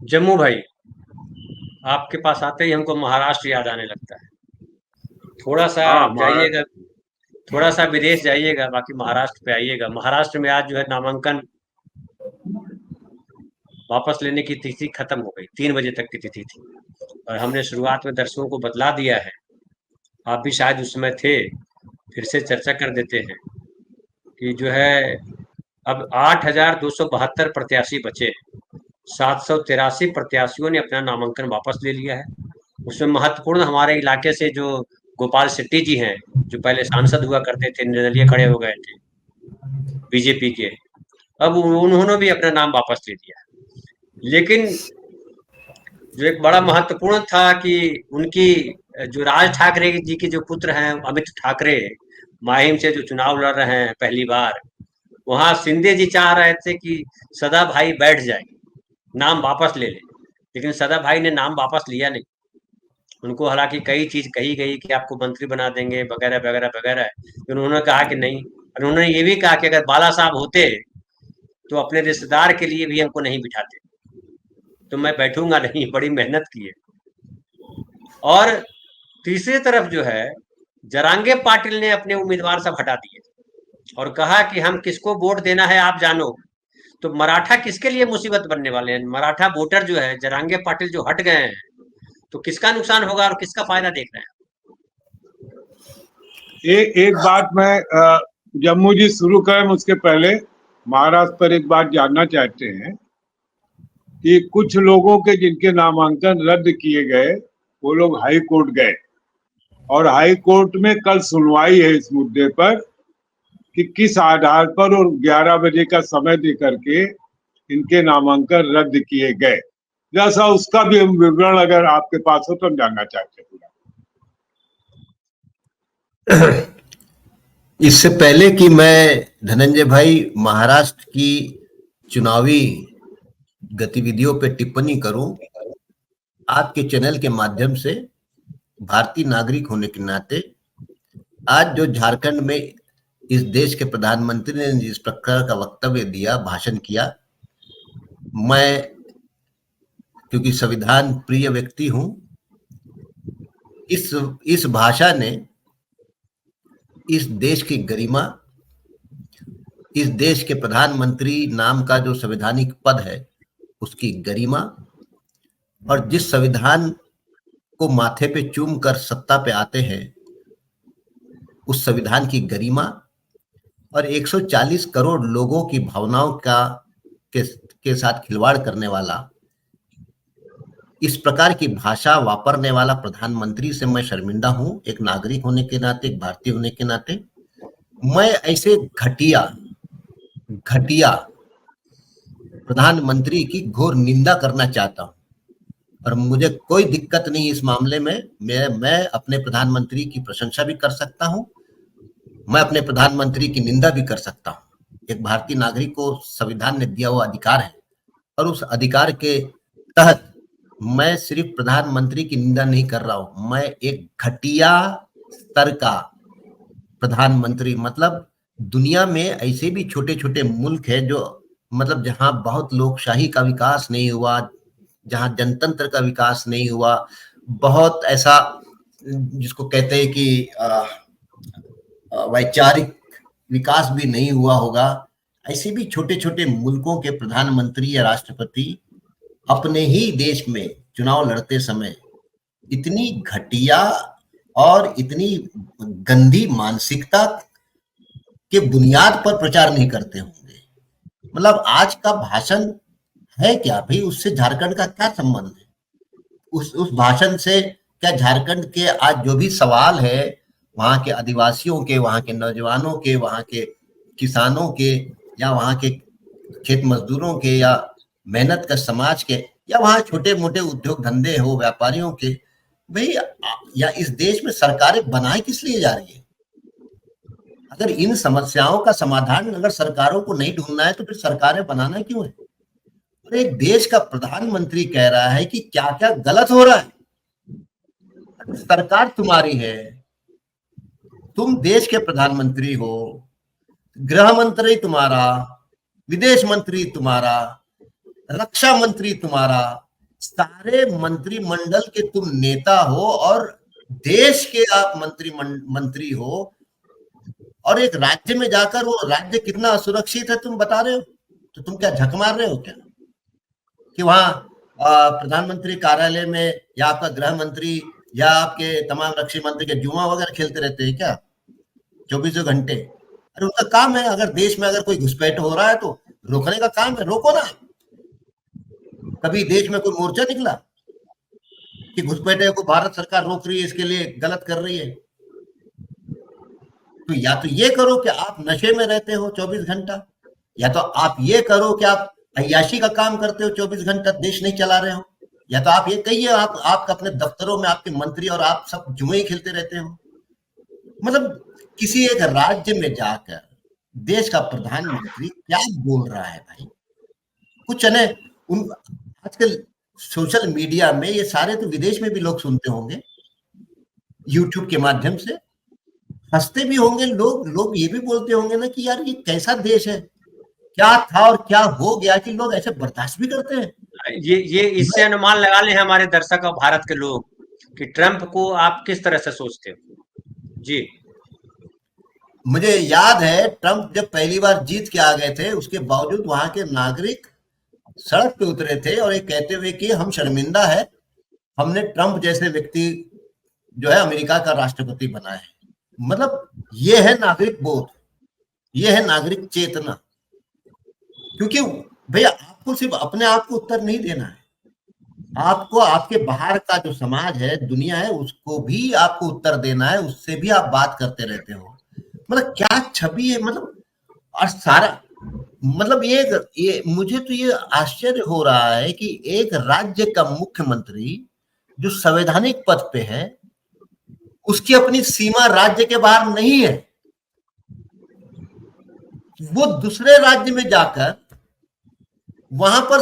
जम्मू भाई, आपके पास आते ही हमको महाराष्ट्र याद आने लगता है। थोड़ा सा हाँ जाइएगा, महाराष्ट्र। थोड़ा सा विदेश जाइएगा, बाकी महाराष्ट्र पे आइएगा। महाराष्ट्र में आज जो है नामांकन वापस लेने की तिथि खत्म हो गई, 3 बजे तक की तिथि थी और हमने शुरुआत में दर्शकों को बतला दिया है। आप भी शायद उस समय थे। फिर से चर्चा कर देते हैं कि जो है अब 8,272 प्रत्याशी बचे। 783 प्रत्याशियों ने अपना नामांकन वापस ले लिया है। उसमें महत्वपूर्ण हमारे इलाके से जो गोपाल शेट्टी जी हैं, जो पहले सांसद हुआ करते थे, निर्दलीय खड़े हो गए थे बीजेपी के, अब उन्होंने भी अपना नाम वापस ले लिया। लेकिन जो एक बड़ा महत्वपूर्ण था कि उनकी जो राज ठाकरे जी के जो पुत्र हैं अमित ठाकरे, माहिम से जो चुनाव लड़ रहे हैं पहली बार, वहां शिंदे जी चाह रहे थे कि सदा भाई बैठ जाए, नाम वापस ले ले। लेकिन सदा भाई ने नाम वापस लिया नहीं। उनको हालांकि कई चीज कही गई कि आपको मंत्री बना देंगे वगैरह वगैरह वगैरह, लेकिन उन्होंने कहा कि नहीं। और उन्होंने ये भी कहा कि अगर बाला साहब होते तो अपने रिश्तेदार के लिए भी हमको नहीं बिठाते, तो मैं बैठूंगा नहीं। बड़ी मेहनत की है। और तीसरी तरफ जो है, जरांगे पाटिल ने अपने उम्मीदवार सब हटा दिए और कहा कि हम किसको वोट देना है आप जानो। तो मराठा किसके लिए मुसीबत बनने वाले हैं? मराठा वोटर जो है, जरांगे पाटिल जो हट गए हैं, तो किसका नुकसान होगा और किसका फायदा देख रहे हैं? एक बात मैं जम्मू जी शुरू करें उसके पहले महाराष्ट्र पर एक बात जानना चाहते हैं कि कुछ लोगों के जिनके नामांकन रद्द किए गए वो लोग हाई कोर्ट गए और हाई कोर्ट में कल सुनवाई है इस मुद्दे पर कि किस आधार पर और 11 बजे का समय दे करके इनके नामांकन रद्द किए गए। जैसा उसका भी हम विवरण अगर आपके पास हो तो हम जानना चाहते हैं। इससे पहले कि मैं धनंजय भाई महाराष्ट्र की चुनावी गतिविधियों पर टिप्पणी करूं, आपके चैनल के माध्यम से भारतीय नागरिक होने के नाते आज जो झारखंड में इस देश के प्रधानमंत्री ने जिस प्रकार का वक्तव्य दिया, भाषण किया, मैं क्योंकि संविधान प्रिय व्यक्ति हूं, इस भाषा ने इस देश की गरिमा, इस देश के प्रधानमंत्री नाम का जो संवैधानिक पद है उसकी गरिमा, और जिस संविधान को माथे पे चूम कर सत्ता पे आते हैं उस संविधान की गरिमा, और 140 करोड़ लोगों की भावनाओं के साथ खिलवाड़ करने वाला, इस प्रकार की भाषा वापरने वाला प्रधानमंत्री से मैं शर्मिंदा हूं। एक नागरिक होने के नाते, एक भारतीय होने के नाते मैं ऐसे घटिया प्रधानमंत्री की घोर निंदा करना चाहता हूं। और मुझे कोई दिक्कत नहीं इस मामले में। मैं अपने प्रधानमंत्री की प्रशंसा भी कर सकता हूं, मैं अपने प्रधानमंत्री की निंदा भी कर सकता हूं। एक भारतीय नागरिक को संविधान ने दिया हुआ अधिकार है और उस अधिकार के तहत मैं सिर्फ प्रधानमंत्री की निंदा नहीं कर रहा हूं, मैं एक घटिया स्तर का प्रधानमंत्री, मतलब दुनिया में ऐसे भी छोटे छोटे मुल्क है जो, मतलब जहां बहुत लोकशाही का विकास नहीं हुआ, जहां जनतंत्र का विकास नहीं हुआ, बहुत ऐसा जिसको कहते हैं कि वैचारिक विकास भी नहीं हुआ होगा, ऐसे भी छोटे छोटे मुल्कों के प्रधानमंत्री या राष्ट्रपति अपने ही देश में चुनाव लड़ते समय इतनी घटिया और इतनी गंदी मानसिकता के बुनियाद पर प्रचार नहीं करते होंगे। मतलब आज का भाषण है क्या भाई, उससे झारखंड का क्या संबंध है? उस भाषण से क्या झारखंड के आज जो भी सवाल है, वहां के आदिवासियों के, वहां के नौजवानों के, वहां के किसानों के, या वहां के खेत मजदूरों के, या मेहनत का समाज के, या वहां छोटे मोटे उद्योग धंधे हो, व्यापारियों के, भाई या इस देश में सरकारें बनाए किस लिए जा रही है? अगर इन समस्याओं का समाधान अगर सरकारों को नहीं ढूंढना है तो फिर सरकारें बनाना क्यों है? और एक देश का प्रधानमंत्री कह रहा है कि क्या क्या गलत हो रहा है। सरकार तुम्हारी है, तुम देश के प्रधानमंत्री हो, गृह मंत्री तुम्हारा, विदेश मंत्री तुम्हारा, रक्षा मंत्री तुम्हारा, सारे मंत्रिमंडल के तुम नेता हो और देश के आप मंत्री हो, और एक राज्य में जाकर वो राज्य कितना असुरक्षित है तुम बता रहे हो, तो तुम क्या झक मार रहे हो क्या कि वहां प्रधानमंत्री कार्यालय में या आपका गृह मंत्री या आपके तमाम रक्षा मंत्री के जुआ वगैरह खेलते रहते हैं क्या 24 घंटे? अरे उनका काम है, अगर देश में अगर कोई घुसपैठ हो रहा है तो रोकने का काम है, रोको ना। कभी देश में कोई मोर्चा निकला कि घुसपैठे को भारत सरकार रोक रही है, इसके लिए गलत कर रही है? तो या तो ये करो कि आप नशे में रहते हो 24 घंटा, या तो आप ये करो कि आप अय्याशी का काम करते हो 24 घंटा, देश नहीं चला रहे हो, या तो आप ये कहिए आप अपने दफ्तरों में आपके मंत्री और आप सब जुए ही खेलते रहते हो। मतलब किसी एक राज्य में जाकर देश का प्रधानमंत्री क्या बोल रहा है भाई? कुछ है उन आजकल सोशल मीडिया में ये सारे तो विदेश में भी लोग सुनते होंगे, यूट्यूब के माध्यम से हंसते भी होंगे लोग ये भी बोलते होंगे ना कि यार ये कैसा देश है, क्या था और क्या हो गया कि लोग ऐसे बर्दाश्त भी करते हैं। ये इससे अनुमान लगा ले हमारे दर्शक और भारत के लोग कि ट्रंप को आप किस तरह से सोचते हो। जी, मुझे याद है ट्रंप जब पहली बार जीत के आ गए थे, उसके बावजूद वहां के नागरिक सड़क पे उतरे थे और ये कहते हुए कि हम शर्मिंदा है, हमने ट्रंप जैसे व्यक्ति जो है अमेरिका का राष्ट्रपति बनाया है। मतलब ये है नागरिक बोध, ये है नागरिक चेतना। क्योंकि भैया आपको सिर्फ अपने आप को उत्तर नहीं देना है, आपको आपके बाहर का जो समाज है, दुनिया है, उसको भी आपको उत्तर देना है, उससे भी आप बात करते रहते हो। मतलब क्या छवि है, मतलब और सारा मतलब ये मुझे तो ये आश्चर्य हो रहा है कि एक राज्य का मुख्यमंत्री जो संवैधानिक पद पे है, उसकी अपनी सीमा राज्य के बाहर नहीं है, वो दूसरे राज्य में जाकर वहां पर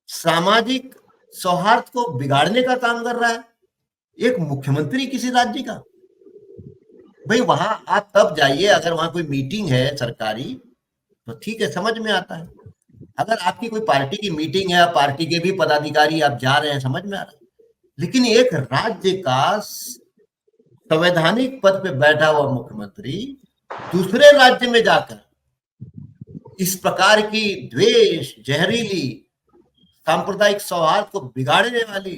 सामाजिक सौहार्द को बिगाड़ने का काम कर रहा है एक मुख्यमंत्री किसी राज्य का। भाई वहां आप तब जाइए अगर वहां कोई मीटिंग है सरकारी, तो ठीक है, समझ में आता है। अगर आपकी कोई पार्टी की मीटिंग है, पार्टी के भी पदाधिकारी आप जा रहे हैं, समझ में आ रहा है। लेकिन एक राज्य का संवैधानिक पद पे बैठा हुआ मुख्यमंत्री दूसरे राज्य में जाकर इस प्रकार की द्वेष, जहरीली, सांप्रदायिक सौहार्द को बिगाड़ने वाली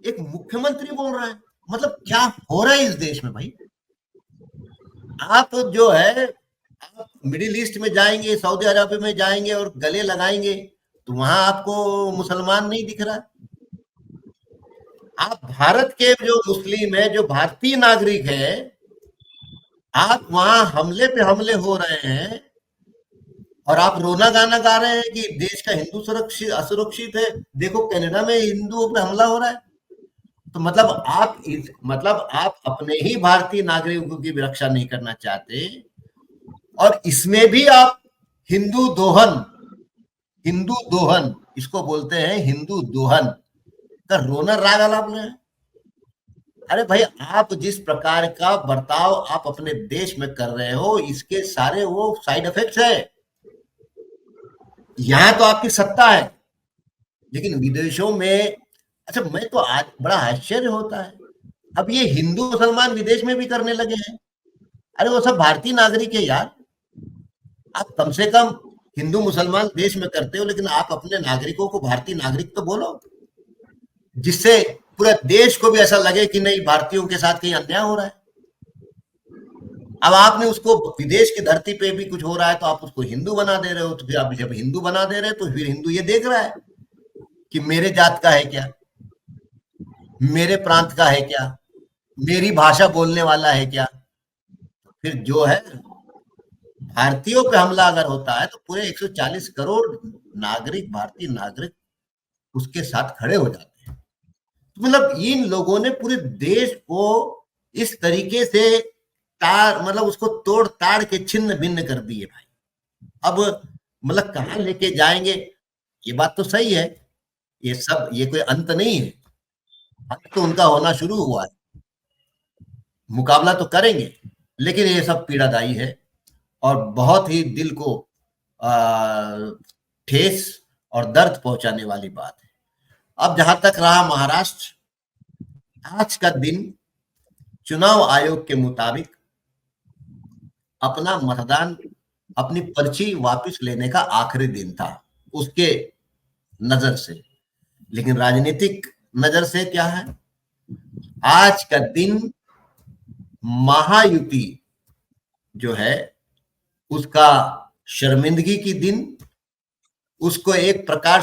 एक मुख्यमंत्री बोल रहा है। मतलब क्या हो रहा है इस देश में भाई? आप जो है आप मिडिल ईस्ट में जाएंगे, सऊदी अरब में जाएंगे और गले लगाएंगे तो वहां आपको मुसलमान नहीं दिख रहा। आप भारत के जो मुस्लिम है, जो भारतीय नागरिक है, आप वहां हमले पे हमले हो रहे हैं और आप रोना गाना गा रहे हैं कि देश का हिंदू सुरक्षित असुरक्षित है, देखो कनाडा में हिंदुओं पे हमला हो रहा है। तो मतलब आप अपने ही भारतीय नागरिकों की रक्षा नहीं करना चाहते और इसमें भी आप हिंदू दोहन इसको बोलते हैं, हिंदू दोहन का रोना राग आलाप रहे हैं। अरे भाई आप जिस प्रकार का बर्ताव आप अपने देश में कर रहे हो, इसके सारे वो साइड इफेक्ट्स है। यहां तो आपकी सत्ता है, लेकिन विदेशों में अच्छा, मैं तो आज बड़ा आश्चर्य होता है, अब ये हिंदू मुसलमान विदेश में भी करने लगे हैं। अरे वो सब भारतीय नागरिक है यार, आप कम से कम हिंदू मुसलमान देश में करते हो, लेकिन आप अपने नागरिकों को भारतीय नागरिक तो बोलो, जिससे पूरे देश को भी ऐसा लगे कि नहीं भारतीयों के साथ कहीं अन्याय हो रहा है। अब आपने उसको विदेश की धरती पे भी कुछ हो रहा है तो आप उसको हिंदू बना दे रहे हो। तो फिर आप जब हिंदू बना दे रहे हो तो फिर हिंदू ये देख रहा है कि मेरे जात का है क्या, मेरे प्रांत का है क्या, मेरी भाषा बोलने वाला है क्या। फिर जो है भारतीयों पे हमला अगर होता है तो पूरे 140 करोड़ नागरिक, भारतीय नागरिक उसके साथ खड़े हो जाते हैं। तो मतलब इन लोगों ने पूरे देश को इस तरीके से मतलब उसको तोड़ ताड़ के छिन्न भिन्न कर दिए भाई। अब मतलब कहां लेके जाएंगे, ये बात तो सही है, ये कोई अंत नहीं है, अंत तो उनका होना शुरू हुआ है, मुकाबला तो करेंगे, लेकिन ये सब पीड़ादायी है और बहुत ही दिल को ठेस और दर्द पहुंचाने वाली बात है। अब जहां तक रहा महाराष्ट्र, आज का दिन चुनाव आयोग के मुताबिक अपना मतदान, अपनी पर्ची वापस लेने का आखिरी दिन था उसके नजर से। लेकिन राजनीतिक नजर से क्या है, आज का दिन महायुति जो है उसका शर्मिंदगी की दिन, उसको एक प्रकार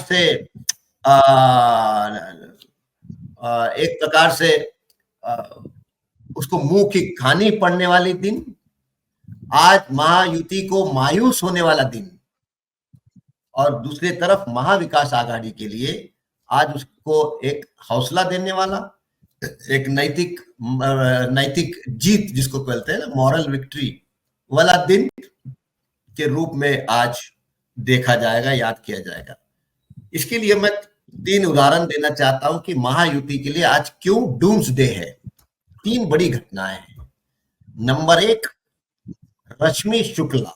से उसको मुंह की खानी पड़ने वाली दिन, आज महायुति को मायूस होने वाला दिन, और दूसरी तरफ महाविकास आघाड़ी के लिए आज उसको एक हौसला देने वाला, एक नैतिक जीत जिसको कहते हैं ना, मॉरल विक्ट्री वाला दिन के रूप में आज देखा जाएगा, याद किया जाएगा। इसके लिए मैं 3 उदाहरण देना चाहता हूं कि महायुति के लिए आज क्यों डूम्सडे है। 3 बड़ी घटनाएं हैं। Number 1, Rashmi Shukla,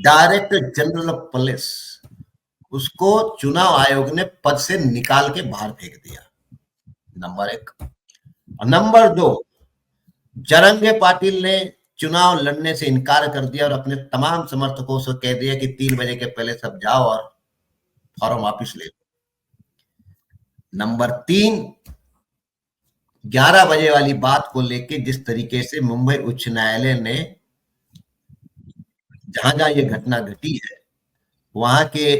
director general of police, उसको चुनाव आयोग ने पद से निकाल के बाहर फेंक दिया, नंबर 1। नंबर 2, जरंगे पाटिल ने चुनाव लड़ने से इनकार कर दिया और अपने तमाम समर्थकों से कह दिया कि 3 बजे के पहले सब जाओ और फॉर्म वापिस ले लो। नंबर 3, 11 बजे वाली बात को लेके जिस तरीके से मुंबई उच्च न्यायालय ने जहां जहां ये घटना घटी है वहां के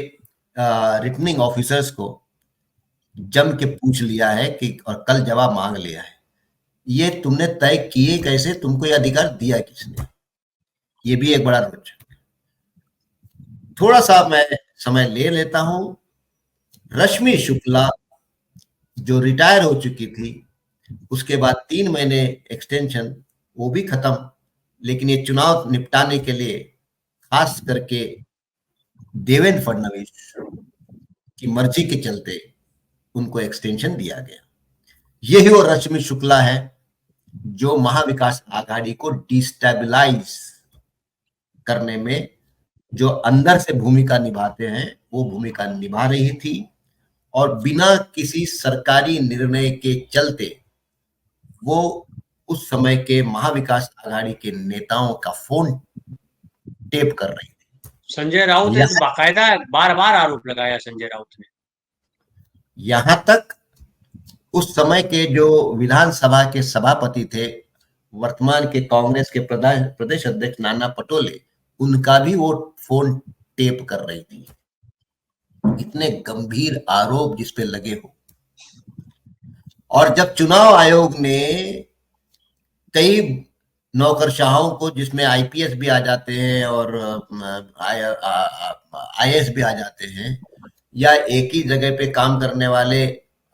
रिटर्निंग ऑफिसर्स को जम के पूछ लिया है कि और कल जवाब मांग लिया है, ये तुमने तय किए कैसे, तुमको ये अधिकार दिया किसने? ये भी एक बड़ा रोचक। थोड़ा सा मैं समय ले लेता हूं। रश्मि शुक्ला जो रिटायर हो चुकी थी, उसके बाद 3 महीने एक्सटेंशन, वो भी खत्म, लेकिन ये चुनाव निपटाने के लिए खास करके देवेंद्र फडणवीस की मर्जी के चलते उनको एक्सटेंशन दिया गया। यही वो रश्मि शुक्ला है जो महाविकास आघाड़ी को डिस्टेबलाइज करने में जो अंदर से भूमिका निभाते हैं वो भूमिका निभा रही थी, और बिना किसी सरकारी निर्णय के चलते वो उस समय के महाविकास आघाड़ी के नेताओं का फोन टेप कर रही थी। संजय राउत ने बाकायदा बार-बार आरोप लगाया संजय राउत ने। यहां तक उस समय के जो विधानसभा के सभापति थे, वर्तमान के कांग्रेस के प्रदेश अध्यक्ष नाना पटोले, उनका भी वो फोन टेप कर रही थी। इतने गंभीर आरोप जिस पे लगे हो। और जब चुनाव आयोग ने कई नौकरशाहों को, जिसमें आईपीएस भी आ जाते हैं और आईएएस भी आ जाते हैं, या एक ही जगह पे काम करने वाले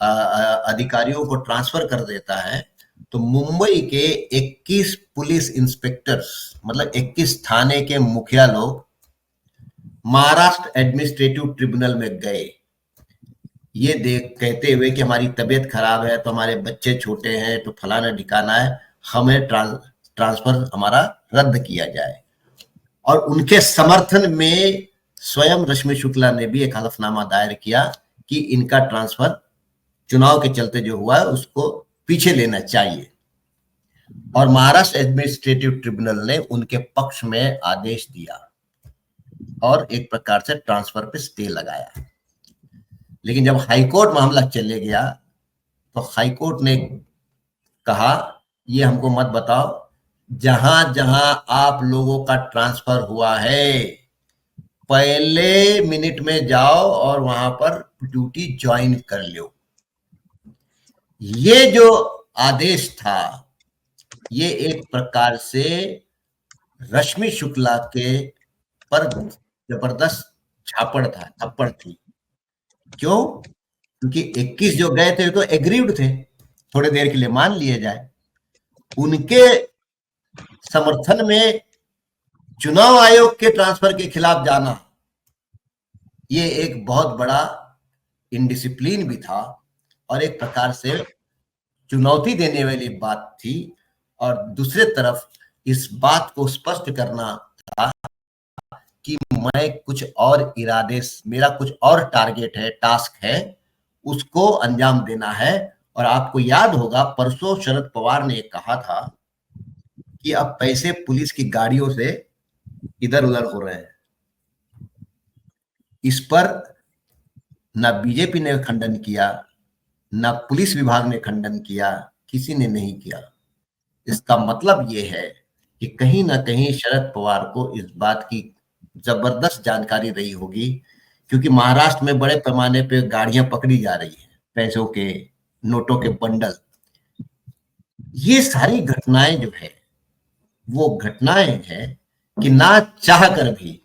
अधिकारियों को ट्रांसफर कर देता है, तो मुंबई के 21 पुलिस इंस्पेक्टर्स, मतलब 21 थाने के मुखिया लोग महाराष्ट्र एडमिनिस्ट्रेटिव ट्रिब्यूनल में गए, ये कहते हुए कि हमारी तबीयत खराब है, तो हमारे बच्चे छोटे हैं, तो फलाना ठिकाना है, हमें ट्रांसफर हमारा रद्द किया जाए। और उनके समर्थन में स्वयं रश्मि शुक्ला ने भी एक हलफनामा दायर किया कि इनका ट्रांसफर चुनाव के चलते जो हुआ है उसको पीछे लेना चाहिए, और महाराष्ट्र एडमिनिस्ट्रेटिव ट्रिब्यूनल ने उनके पक्ष में आदेश दिया और एक प्रकार से ट्रांसफर पे स्टे लगाया। लेकिन जब हाईकोर्ट मामला चले गया तो हाईकोर्ट ने कहा ये हमको मत बताओ, जहां जहां आप लोगों का ट्रांसफर हुआ है पहले मिनट में जाओ और वहां पर ड्यूटी ज्वाइन कर लो। ये जो आदेश था ये एक प्रकार से रश्मि शुक्ला के पर जबरदस्त थप्पड़ थी। क्यों? क्योंकि 21 जो गए थे तो एग्रीड थे, थोड़ी देर के लिए मान लिए जाए। उनके समर्थन में चुनाव आयोग के ट्रांसफर के खिलाफ जाना, ये एक बहुत बड़ा इनडिसिप्लिन भी था और एक प्रकार से चुनौती देने वाली बात थी। और दूसरे तरफ इस बात को स्पष्ट करना था कि मैं कुछ और इरादे, मेरा कुछ और टारगेट है, टास्क है, उसको अंजाम देना है। और आपको याद होगा परसों शरद पवार ने कहा था कि अब पैसे पुलिस की गाड़ियों से इधर उधर हो रहे हैं। इस पर ना बीजेपी ने खंडन किया, ना पुलिस विभाग ने खंडन किया, किसी ने नहीं किया। इसका मतलब ये है कि कहीं ना कहीं शरद पवार को इस बात की जबरदस्त जानकारी रही होगी, क्योंकि महाराष्ट्र में बड़े पैमाने पे गाड़ियां पकड़ी जा रही है, पैसों के, नोटों के बंडल। ये सारी घटनाएं जो है वो घटनाएं हैं कि ना चाह कर भी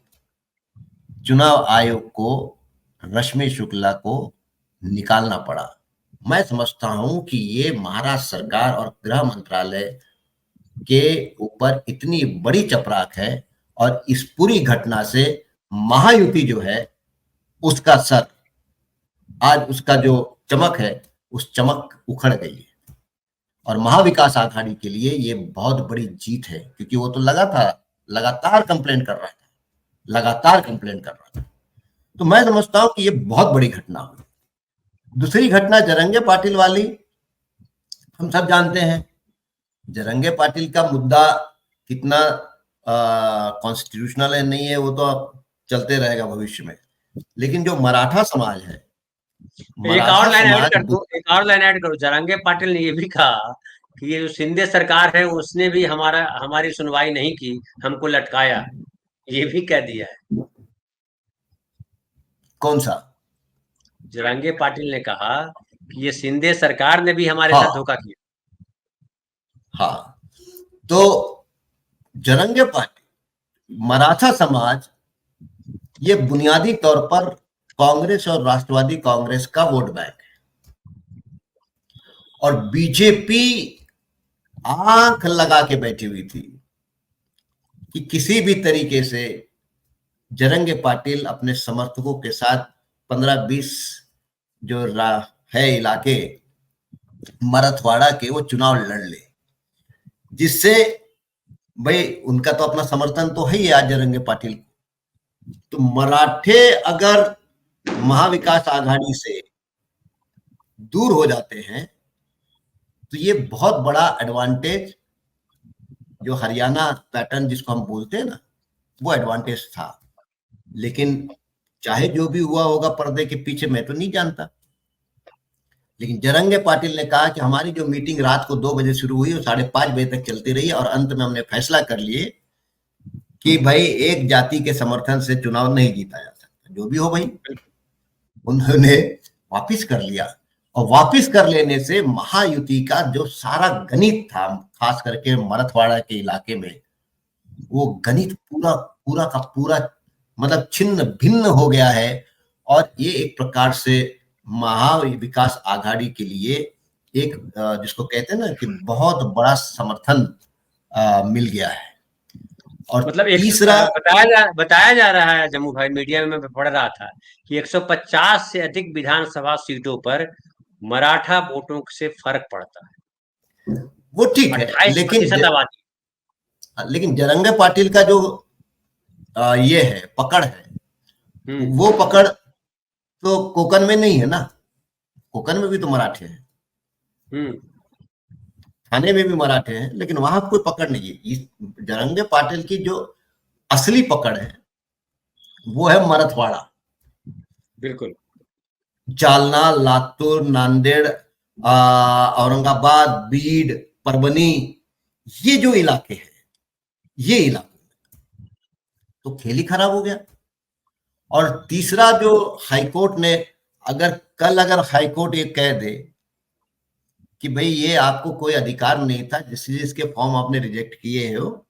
चुनाव आयोग को रश्मि शुक्ला को निकालना पड़ा। मैं समझता हूं कि ये महाराष्ट्र सरकार और गृह मंत्रालय के ऊपर इतनी बड़ी चपराक है, और इस पूरी घटना से महायुति जो है उसका सर, आज उसका जो चमक है उस चमक उखड़ गई है। और महाविकास आघाड़ी के लिए ये बहुत बड़ी जीत है, क्योंकि वो तो लगातार कंप्लेंट कर रहा था। तो मैं समझता हूं कि ये बहुत बड़ी घटना हुई। दूसरी घटना जरंगे पाटिल वाली, हम सब जानते हैं जरंगे पाटिल का मुद्दा कितना कॉन्स्टिट्यूशनल है नहीं है, वो तो चलते रहेगा भविष्य में। लेकिन जो मराठा समाज है, एक और लाइन ऐड करो। जरंगे पाटिल ने ये भी कहा कि ये जो शिंदे सरकार है उसने भी हमारी सुनवाई नहीं की, हमको लटकाया, ये भी कह दिया है। कौन सा? जरंगे पाटिल ने कहा कि ये शिंदे सरकार ने भी हमारे साथ धोखा किया। हाँ, तो जरंगे पाटिल, मराठा समाज, ये बुनियादी तौर पर कांग्रेस और राष्ट्रवादी कांग्रेस का वोट बैंक है, और बीजेपी आंख लगा के बैठी हुई थी कि किसी भी तरीके से जरंगे पाटिल अपने समर्थकों के साथ 15-20 जो है इलाके मराठवाड़ा के, वो चुनाव लड़ ले, जिससे भाई उनका तो अपना समर्थन तो है ही आज जरंगे पाटिल को। तो मराठे अगर महाविकास आघाड़ी से दूर हो जाते हैं तो ये बहुत बड़ा एडवांटेज, जो हरियाणा पैटर्न जिसको हम बोलते हैं ना, वो एडवांटेज था। लेकिन चाहे जो भी हुआ होगा पर्दे के पीछे, मैं तो नहीं जानता। लेकिन जरंगे पाटिल ने कहा कि हमारी जो मीटिंग रात को 2 बजे शुरू हुई वो 5:30 बजे तक चलती रही, और अंत में हमने फैसला कर लिए कि भाई एक जाति के समर्थन से चुनाव नहीं जीता जा सकता, जो भी हो भाई। उन्होंने वापिस कर लिया, और वापिस कर लेने से महायुति का जो सारा गणित था, खास करके मराठवाड़ा के इलाके में, वो गणित पूरा का पूरा मतलब छिन्न भिन्न हो गया है। और ये एक प्रकार से महाविकास आघाड़ी के लिए एक जिसको कहते हैं ना कि बहुत बड़ा समर्थन मिल गया है। और मतलब तीसरा बताया जा रहा है, जम्मू भाई, मीडिया में मैं पढ़ रहा था कि 150 से अधिक विधानसभा सीटों पर मराठा वोटों से फर्क पड़ता है। वो ठीक है, 28% आबादी। लेकिन जरंगे पाटिल का जो ये है पकड़ है, वो पकड़ तो कोकन में नहीं है ना। कोकन में भी तो मराठे हैं, थाने में भी मराठे हैं, लेकिन वहां कोई पकड़ नहीं है। जरंगे पाटिल की जो असली पकड़ है वो है मराठवाड़ा। बिल्कुल। जालना, लातूर, नांदेड़, औरंगाबाद, बीड, परभनी, ये जो इलाके हैं, ये इलाके तो खेल ही खराब हो गया। और तीसरा जो हाईकोर्ट ने, अगर हाईकोर्ट ये कह दे कि भाई ये आपको कोई अधिकार नहीं था, जिसके फॉर्म आपने रिजेक्ट किए हो,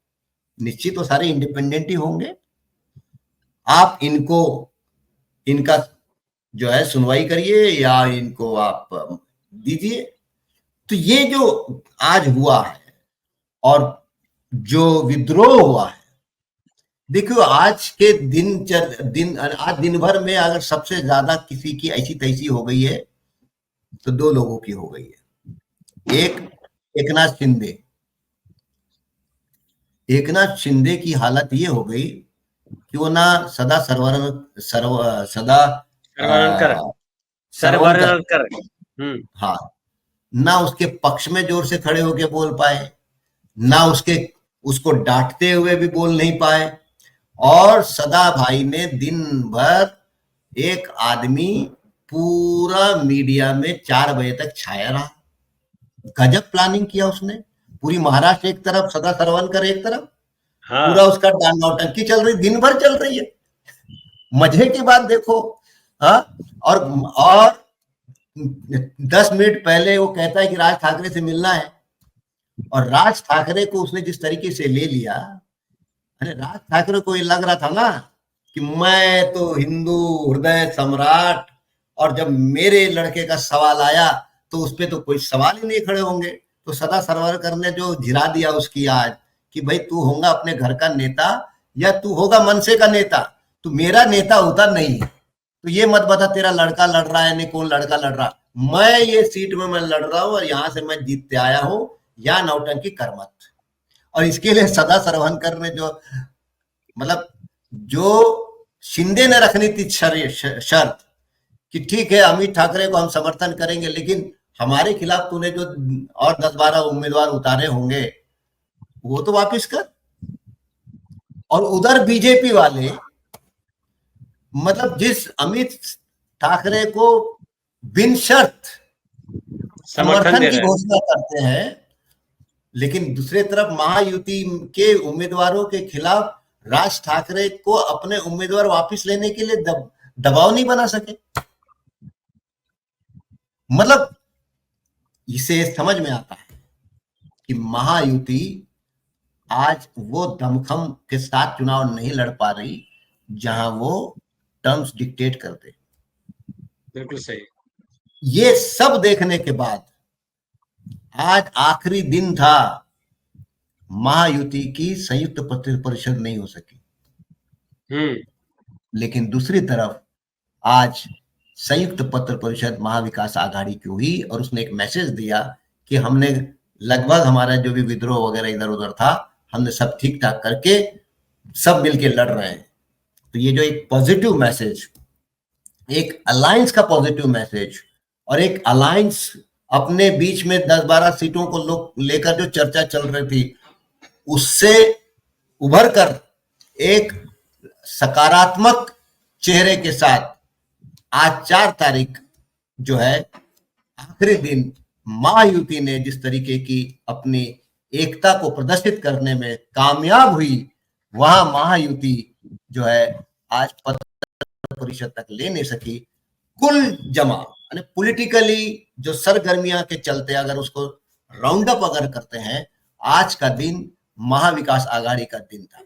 निश्चित तो सारे इंडिपेंडेंट ही होंगे, आप इनका जो है सुनवाई करिए या इनको आप दीजिए। तो ये जो आज हुआ है और जो विद्रोह हुआ है, देखियो आज के आज दिन भर में अगर सबसे ज्यादा किसी की ऐसी तैसी हो गई है तो 2 लोगों की हो गई है। एकनाथ शिंदे की हालत ये हो गई कि वो ना सदा सरवर कर। हाँ, ना उसके पक्ष में जोर से खड़े होके बोल पाए, ना उसको डांटते हुए भी बोल नहीं पाए। और सदा भाई ने दिन भर एक आदमी पूरा मीडिया में 4 बजे तक छाया रहा। गजब प्लानिंग किया उसने। पूरी महाराष्ट्र एक तरफ, सदा सरवनकर एक तरफ, पूरा उसका नौटंकी चल रही, दिन भर चल रही है। मजे की बात देखो। हाँ, और 10 मिनट पहले वो कहता है कि राज ठाकरे से मिलना है, और राज ठाकरे को उसने जिस तरीके से ले लिया, अरे राज ठाकरे को ये लग रहा था ना कि मैं तो हिंदू हृदय सम्राट, और जब मेरे लड़के का सवाल आया तो उस पर तो कोई सवाल ही नहीं खड़े होंगे। तो सदा सरवरकर ने जो झिरा दिया उसकी आज कि भाई तू होगा अपने घर का नेता या तू होगा मनसे का नेता, तू मेरा नेता होता नहीं है। तो ये मत बता तेरा लड़का लड़ रहा है, नहीं कौन लड़का लड़ रहा, मैं ये सीट में मैं लड़ रहा हूं और यहां से मैं जीतते आया हूं, या नौटंकी कर मत। और इसके लिए सदा सरवनकर ने जो मतलब जो शिंदे ने रखनी थी शर्त कि ठीक है अमित ठाकरे को हम समर्थन करेंगे, लेकिन हमारे खिलाफ तूने जो और 10-12 उम्मीदवार उतारे होंगे वो तो वापस कर। और उधर बीजेपी वाले मतलब जिस अमित ठाकरे को बिन शर्त समर्थन की घोषणा करते हैं, लेकिन दूसरे तरफ महायुति के उम्मीदवारों के खिलाफ राज ठाकरे को अपने उम्मीदवार वापस लेने के लिए दबाव नहीं बना सके। मतलब इसे समझ में आता है कि महायुति आज वो दमखम के साथ चुनाव नहीं लड़ पा रही जहां वो टर्म्स डिक्टेट कर दे। बिल्कुल सही। ये सब देखने के बाद आज आखिरी दिन था, महायुति की संयुक्त पत्र परिषद नहीं हो सकी। लेकिन दूसरी तरफ आज संयुक्त पत्र परिषद महाविकास आघाड़ी की हुई और उसने एक मैसेज दिया कि हमने लगभग हमारा जो भी विद्रोह वगैरह इधर उधर था हमने सब ठीक ठाक करके सब मिलके लड़ रहे हैं। तो ये जो एक पॉजिटिव मैसेज, एक अलायंस का पॉजिटिव मैसेज, और एक अलायंस अपने बीच में 10-12 सीटों को लेकर जो चर्चा चल रही थी उससे उभर कर एक सकारात्मक चेहरे के साथ आज 4 तारीख जो है आखिरी दिन महायुति ने जिस तरीके की अपनी एकता को प्रदर्शित करने में कामयाब हुई, वहां महायुति जो है आज पत्र परिषद तक ले नहीं सकी। कुल जमा यानी पॉलिटिकली जो सरगर्मियां के चलते अगर उसको राउंड अप अगर करते हैं, आज का दिन महाविकास आघाड़ी का दिन था।